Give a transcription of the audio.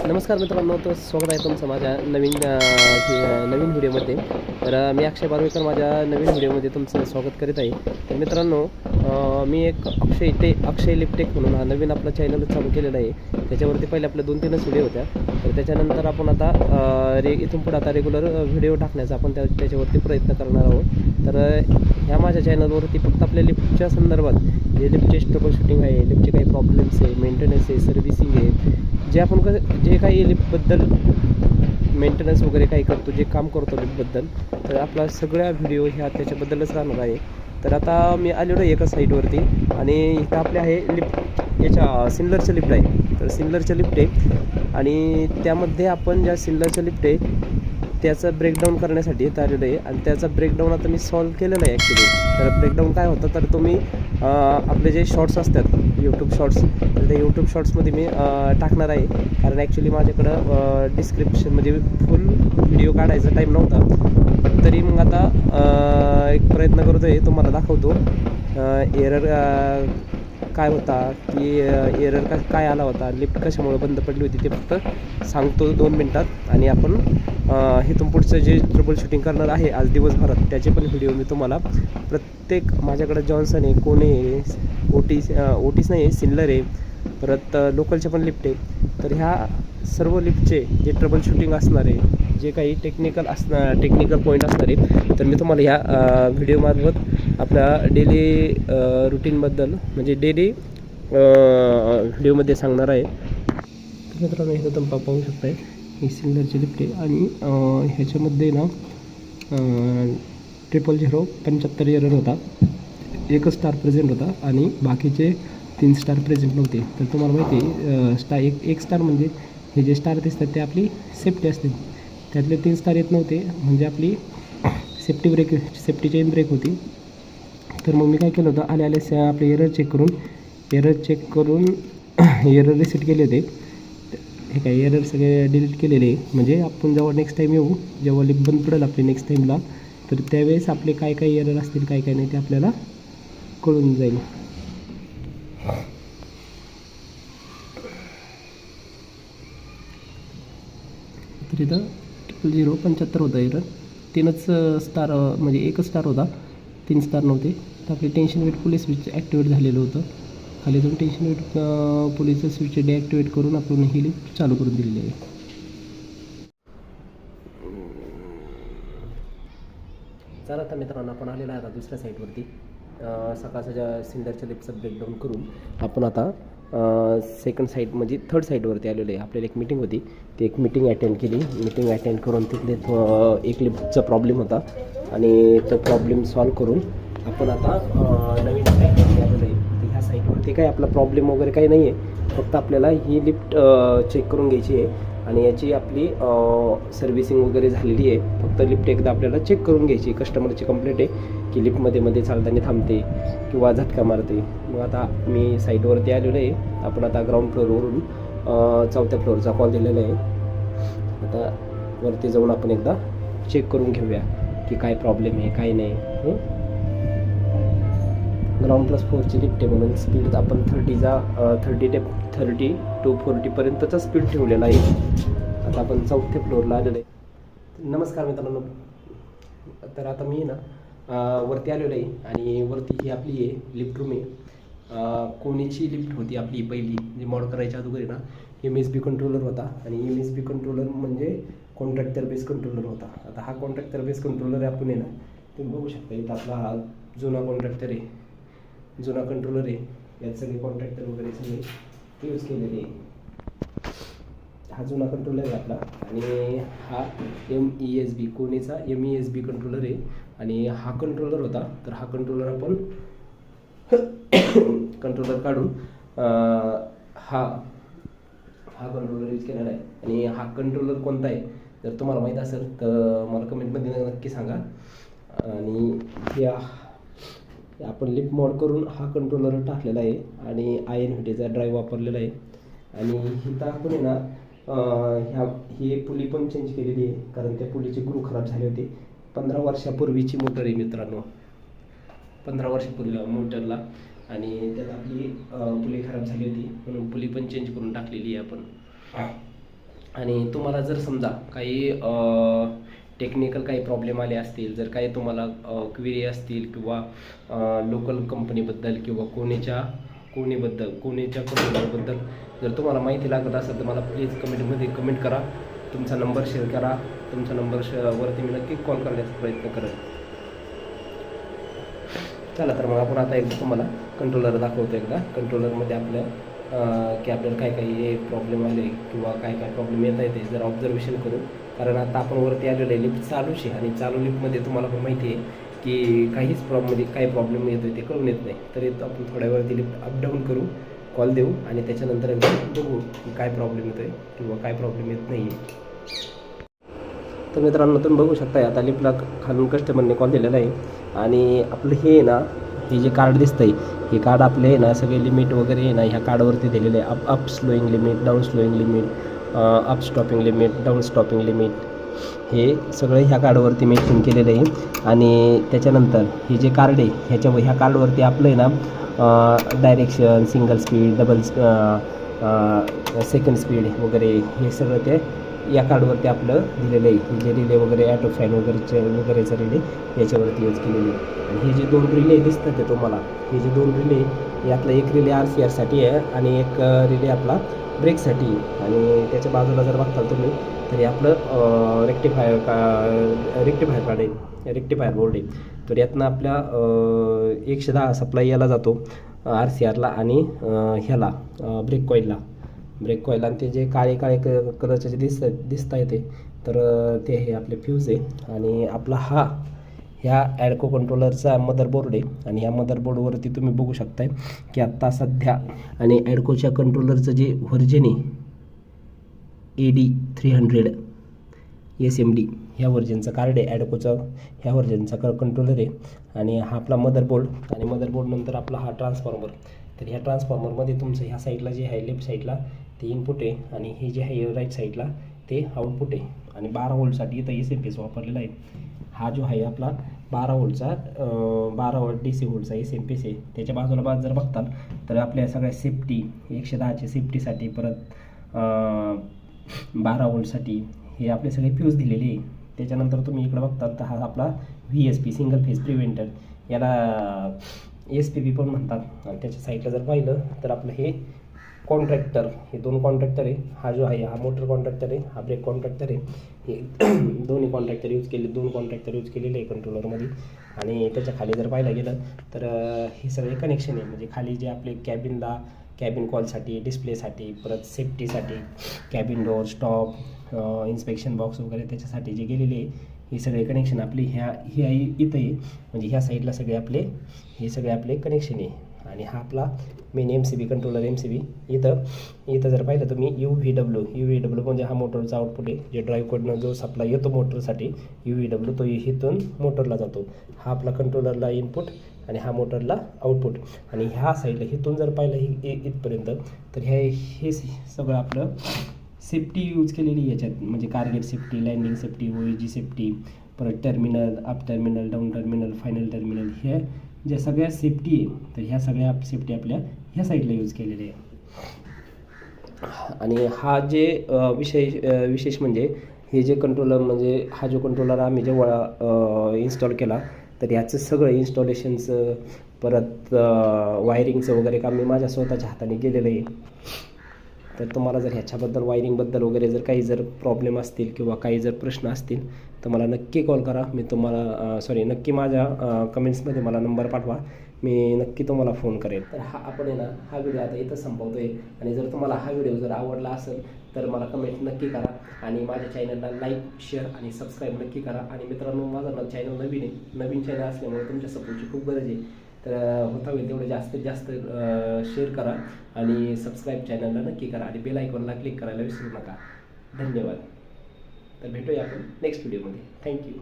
नमस्कार मित्रांनो, तर स्वागत आहे तुमचं माझ्या नवीन व्हिडिओमध्ये. तर मी अक्षय बारवेकर माझ्या नवीन व्हिडिओमध्ये तुमचं स्वागत करीत आहे. तर मित्रांनो, मी एक अक्षय लिफ्टेक म्हणून हा नवीन आपला चॅनल चालू केलेला आहे. त्याच्यावरती पहिले आपल्या 2-3च व्हिडिओ होत्या. तर त्याच्यानंतर आपण आता इथून पुढे आता रेग्युलर व्हिडिओ टाकण्याचा आपण त्याच्यावरती प्रयत्न करणार आहोत. तर ह्या माझ्या चॅनलवरती फक्त आपल्या लिफ्टच्या संदर्भात जे लिफ्टचे ट्रबल शूटिंग आहे, लिफ्टचे काही प्रॉब्लेम्स आहे, मेंटेनन्स आहे, सर्व्हिसिंग आहे, जे आपण जे काही लिफ्टबद्दल मेंटेनन्स वगैरे काही करतो, जे काम करतो लिफ्टबद्दल, तर आपला सगळ्या व्हिडिओ ह्या त्याच्याबद्दलच राहणार आहे. तर आता मी आलेलो आहे एका साईटवरती आणि इथं आपले आहे लिफ्ट याच्या सिनलरचं लिफ्ट आहे. तर सिनलरचं लिफ्ट आहे आणि त्यामध्ये आपण ज्या सिनलरचं लिफ्ट आहे त्याचं ब्रेकडाऊन करण्यासाठी इथं आलेलं आहे. आणि त्याचा ब्रेकडाऊन आता मी सॉल्व केलेला आहे ॲक्च्युली. तर ब्रेकडाऊन काय होतं, तर तुम्ही आपले जे शॉर्ट्स असतात यूट्यूब शॉर्ट्स, तर त्या यूट्यूब शॉर्ट्समध्ये मी टाकणार आहे. कारण ॲक्च्युली माझ्याकडं डिस्क्रिप्शन म्हणजे फुल व्हिडिओ काढायचा टाईम नव्हता. तरी मग आता एक प्रयत्न करतो आहे, तुम्हाला दाखवतो एरर काय होता, की एरर काय आला होता, लिफ्ट कशामुळे बंद पडली होती ते फक्त सांगतो 2 मिनटात. आणि आपण इथून पुढचं जे ट्रबल शूटिंग करणार आहे आज दिवसभरात त्याचे पण व्हिडिओ मी तुम्हाला प्रत्येक माझ्याकडे जॉन्सन आहे, कोणे आहे, ओटीस नाही आहे, सिनलर आहे, परत लोकलचे पण लिफ्ट आहे. तर ह्या सर्व लिफ्टचे जे ट्रबल शूटिंग असणार आहे, जे काही टेक्निकल पॉईंट असणार आहे, तर मी तुम्हाला ह्या व्हिडिओमार्फत आपल्या डेली रुटीनबद्दल म्हणजे डेली व्हिडिओमध्ये सांगणार आहे. तर मित्रांनो, हे तुम्ही पाहू शकताय ही सिनलरची लिफ्ट आहे आणि ह्याच्यामध्ये ना 00075 एरर होता, 1 स्टार प्रेझेंट होता आणि बाकीचे 3 स्टार प्रेझेंट नव्हते. तर तुम्हाला माहिती आहे एक स्टार म्हणजे हे जे स्टार दिसतात ते आपली सेफ्टी असते, त्यातले 3 स्टार येत नव्हते म्हणजे आपली सेफ्टी चेन ब्रेक होती. तर मग मी काय केलं होतं, आले आपले एरर चेक करून एरर रिसेट केले होते. हे काय एरर सगळे डिलीट केलेले, म्हणजे आपण जेव्हा नेक्स्ट टाईम येऊ, जेव्हा लिफ्ट बंद पडेल आपली नेक्स्ट टाईमला, तर त्यावेळेस आपले काय एरर असतील काय नाही ते आपल्याला कळून जाईल. तर इथं 00075 होतं एरर, 3च स्टार म्हणजे 1 स्टार होता, 3 स्टार नव्हते. तर आपले tension wait police switch activate झालेलं होतं. खाली जाऊन टेन्शन वेट पोलीसचं स्विच डिॲक्टिवेट करून आपण ही लिफ्ट चालू करून दिलेली आहे. चला आता मित्रांनो, आपण आलेला आहे आता दुसऱ्या साईडवरती. सकाळच्या ज्या सिनलरच्या लिफ्टचं ब्रेकडाऊन करून आपण आता सेकंड साईड म्हणजे थर्ड साईडवरती आलेलो आहे. आपल्याला एक मीटिंग होती, ती एक मीटिंग अटेंड केली. मीटिंग अटेंड करून तिथले एक लिफ्टचा प्रॉब्लेम होता आणि तो प्रॉब्लेम सॉल्व करून आपण आता नवीन साईडवरती आलेलो आहे. ह्या साईडवरती काही आपला प्रॉब्लेम वगैरे काही नाही आहे, फक्त आपल्याला ही लिफ्ट चेक करून घ्यायची आहे आणि याची आपली सर्व्हिसिंग वगैरे झालेली आहे. फक्त लिफ्ट एकदा आपल्याला चेक करून घ्यायची. कस्टमरची कंप्लेंट आहे की लिफ्टमध्ये चालताना थांबते किंवा झटका मारते. मग आता मी साईटवरती आलेलो आहे. आपण आता ग्राउंड फ्लोअरवरून 4थ्या फ्लोअरचा कॉल दिलेला आहे. आता वरती जाऊन आपण एकदा चेक करून घेऊया की काय प्रॉब्लेम आहे काय नाही. ग्राउंड +4ची लिफ्ट आहे म्हणून स्पीड आपण 30 to 40पर्यंतचा स्पीड ठेवलेला आहे. आता आपण 4थ्या फ्लोअरला आलेलो आहे. नमस्कार मित्रांनो, तर आता मी ना वरती आलेलो आहे आणि वरती ही आपली आहे लिफ्ट रूम आहे. कोणीची लिफ्ट होती आपली पहिली, जी मॉड करायच्या अगोदर ना MSB कंट्रोलर होता आणि MSB कंट्रोलर म्हणजे कॉन्ट्रॅक्टर बेस कंट्रोलर होता. आता हा कॉन्ट्रॅक्टर बेस कंट्रोलर आपण आहे ना, तुम्ही बघू शकता इथं आपला हा जुना कॉन्ट्रॅक्टर आहे, जुना कंट्रोलर आहे. यात सगळे कॉन्ट्रॅक्टर वगैरे सगळे यूज केलेले आहे. हा जुना कंट्रोलर आहे आपला आणि हा MESB कोणीचा MESB कंट्रोलर आहे. आणि हा कंट्रोलर होता, तर हा कंट्रोलर आपण कंट्रोलर काढून हा कंट्रोलर यूज केलेला आहे. आणि हा कंट्रोलर कोणता आहे जर तुम्हाला माहीत असेल तर मला कमेंटमध्ये नक्की सांगा. आणि आपण लिफ्ट मॉड करून हा कंट्रोलर टाकलेला आहे आणि INVTचा ड्राईव्ह वापरलेला आहे. आणि इथं आपण आहे ना ही पुली पण चेंज केलेली आहे, कारण त्या पुलीचे ग्रू खराब झाले होते. 15 वर्षापूर्वीची मोटर आहे मित्रांनो, 15 वर्षापूर्वी मोटरला. आणि त्यात आपली पुली खराब झाली होती म्हणून पुली पण चेंज करून टाकलेली आहे आपण. आणि तुम्हाला जर समजा काही टेक्निकल काही प्रॉब्लेम आले असतील, जर काही तुम्हाला क्वेरी असतील किंवा लोकल कंपनीबद्दल किंवा कोणीच्या कंपनीबद्दल जर तुम्हाला माहिती लागत असेल तर मला प्लीज कमेंटमध्ये कमेंट करा. तुमचा नंबर शेअर करा. तुमचा नंबरवरती मी नक्की कॉल करण्याचा प्रयत्न करेन. चला तर मग आपण आता एकदा तुम्हाला कंट्रोलर दाखवतो. एकदा कंट्रोलरमध्ये आपल्या की आपल्याला काय काही प्रॉब्लेम आले किंवा काय काय प्रॉब्लेम येत आहे ते जर ऑब्झर्वेशन करू. कारण आता आपण वरती आलेलं आहे, लिफ्ट चालूच आहे आणि चालू लिफ्टमध्ये तुम्हाला पण माहिती आहे की काहीच काय प्रॉब्लेम येतो आहे ते कळून येत नाही. तरी आपण थोड्या वेळात लिफ्ट अपडाऊन करू, कॉल देऊ आणि त्याच्यानंतर बघू की काय प्रॉब्लेम येतो आहे किंवा काय प्रॉब्लेम येत नाही आहे. तर मित्रांनो तुम्ही बघू शकता आता लिफ्टला खालून कस्टमरने कॉल दिलेला आहे आणि आपलं हे ना हे जे कार्ड दिसतं आहे हे कार्ड आपले आहे ना सगळे लिमिट वगैरे आहे ना ह्या कार्डवरती दिलेले आहे. Up slowing limit, down slowing limit, up stopping limit, down stopping limit हे सगळं ह्या कार्डवरती मेन्शन केलेलं आहे. आणि त्याच्यानंतर हे जे कार्ड आहे ह्या कार्डवरती आपलं आहे ना direction, single speed, double second speed वगैरे हे सगळं ते या कार्डवरती आपलं दिलेलं आहे. हे जे रिले वगैरे ॲटो फॅन वगैरेचा रिले याच्यावरती यूज केलेले आहे. आणि हे जे 2 रिले दिसतात ते तुम्हाला, हे जे 2 रिले यातला एक रिले RCRसाठी आहे आणि एक रिले आपला ब्रेकसाठी. आणि त्याच्या बाजूला जर बघताल तुम्ही तरी आपलं रेक्टिफायर कार्ड आहे, रेक्टिफायर बोर्ड आहे. तर यातनं आपल्या 110 सप्लाय याला जातो RCRला आणि ह्याला ब्रेक कॉईलला आणि ते जे काळे कलरचे जे दिसता येते तर ते हे आपले फ्यूज आहे. आणि आपला ह्या ॲडको कंट्रोलरचा मदरबोर्ड आहे आणि ह्या मदरबोर्डवरती तुम्ही बघू शकताय की आत्ता सध्या आणि ॲडकोच्या कंट्रोलरचं जे व्हर्जन आहे AD300 SMD ह्या व्हर्जनचं कार्ड आहे ॲडकोचं, ह्या व्हर्जनचा कंट्रोलर आहे. आणि हा आपला मदरबोर्ड आणि मदरबोर्ड नंतर आपला हा ट्रान्सफॉर्मर. तर ह्या ट्रान्सफॉर्मरमध्ये तुमचं ह्या साईडला जे आहे लेफ्ट साईडला ते इनपुट आहे आणि हे जे आहे राईट साईडला ते आउटपुट आहे. आणि 12 व्होल्टसाठी इथं SMP वापरलेला आहे. हा जो आहे आपला 12 व्होल्टचा 12 वोल्ट DC व्होल्टचा SMP आहे. त्याच्या बाजूला जर बघताल तर आपल्या सगळ्या सेफ्टी 110च्या सेफ्टीसाठी परत 12 व्होल्टसाठी हे आपले सगळे फ्यूज दिलेले आहे. त्याच्यानंतर तुम्ही इकडं बघताल तर हा आपला VSP सिंगल फेज प्रिव्हेंटर, याला SPP पण म्हणतात. आणि त्याच्या साईडला जर पाहिलं तर आपलं हे कॉन्ट्रॅक्टर, हे 2 कॉन्ट्रॅक्टर आहे. हा जो आहे हा मोटर कॉन्ट्रॅक्टर आहे, हा ब्रेक कॉन्ट्रॅक्टर आहे. हे दोन्ही कॉन्ट्रॅक्टर यूज केले, 2 कॉन्ट्रॅक्टर यूज केलेले आहे कंट्रोलरमध्ये. आणि त्याच्या खाली जर पाहायला गेलं तर हे सगळे कनेक्शन आहे. म्हणजे खाली जे आपले कॅबिन कॉलसाठी, डिस्प्लेसाठी, परत सेफ्टीसाठी, cabin door, stop, inspection box वगैरे त्याच्यासाठी जे गेलेले आहे हे सगळे कनेक्शन आपले हे इथं आहे. म्हणजे ह्या साईडला हे सगळे आपले कनेक्शन आहे. आणि हा आपला मेन MCB कंट्रोलर MCB. इथं जर पाहिलं तुम्ही UVW म्हणजे हा मोटरचा आउटपुट आहे. जे ड्राईव्हकडनं जो सप्लाय येतो मोटरसाठी UVW तो इथून मोटरला जातो. हा आपला कंट्रोलरला इनपुट आणि हा मोटरला आउटपुट. आणि ह्या साईडला इथून जर पाहिलं इथपर्यंत तर हे सगळं आपलं सेफ्टी यूज केलेली याच्यात. म्हणजे car gate safety, landing safety, OEG safety, परत terminal, up terminal, down terminal, final terminal, हे ज्या सगळ्या सेफ्टी आहे तर ह्या सगळ्या सेफ्टी आपल्या ह्या साईडला यूज केलेल्या आहे. आणि हा जे विशेष म्हणजे हे जे कंट्रोलर म्हणजे हा जो कंट्रोलर आम्ही जेव्हा इन्स्टॉल केला तर याचं सगळं इन्स्टॉलेशनचं परत वायरिंगचं वगैरे काम मी माझ्या स्वतःच्या हाताने केलेलं आहे. तर तुम्हाला जर ह्याच्याबद्दल वायरिंगबद्दल वगैरे जर काही प्रॉब्लेम असतील किंवा काही जर प्रश्न असतील तर मला नक्की कॉल करा. मी तुम्हाला नक्की माझ्या कमेंट्समध्ये मला नंबर पाठवा, मी नक्की तुम्हाला फोन करेन. तर आपण आहे ना हा व्हिडिओ आता इथं संपवतो आहे. आणि जर तुम्हाला हा व्हिडिओ जर आवडला असेल तर मला कमेंट नक्की करा आणि माझ्या चॅनलला लाईक, शेअर आणि सबस्क्राईब नक्की करा. आणि मित्रांनो माझा चॅनल नवीन चॅनल असल्यामुळे तुमच्या सपोर्टची खूप गरज आहे. तर होता होईल तेवढं जास्तीत जास्त शेअर करा आणि सबस्क्राईब चॅनलला नक्की करा आणि बेल आयकॉनला क्लिक करायला विसरू नका. धन्यवाद. तर भेटूया आपण नेक्स्ट व्हिडिओमध्ये. थँक्यू.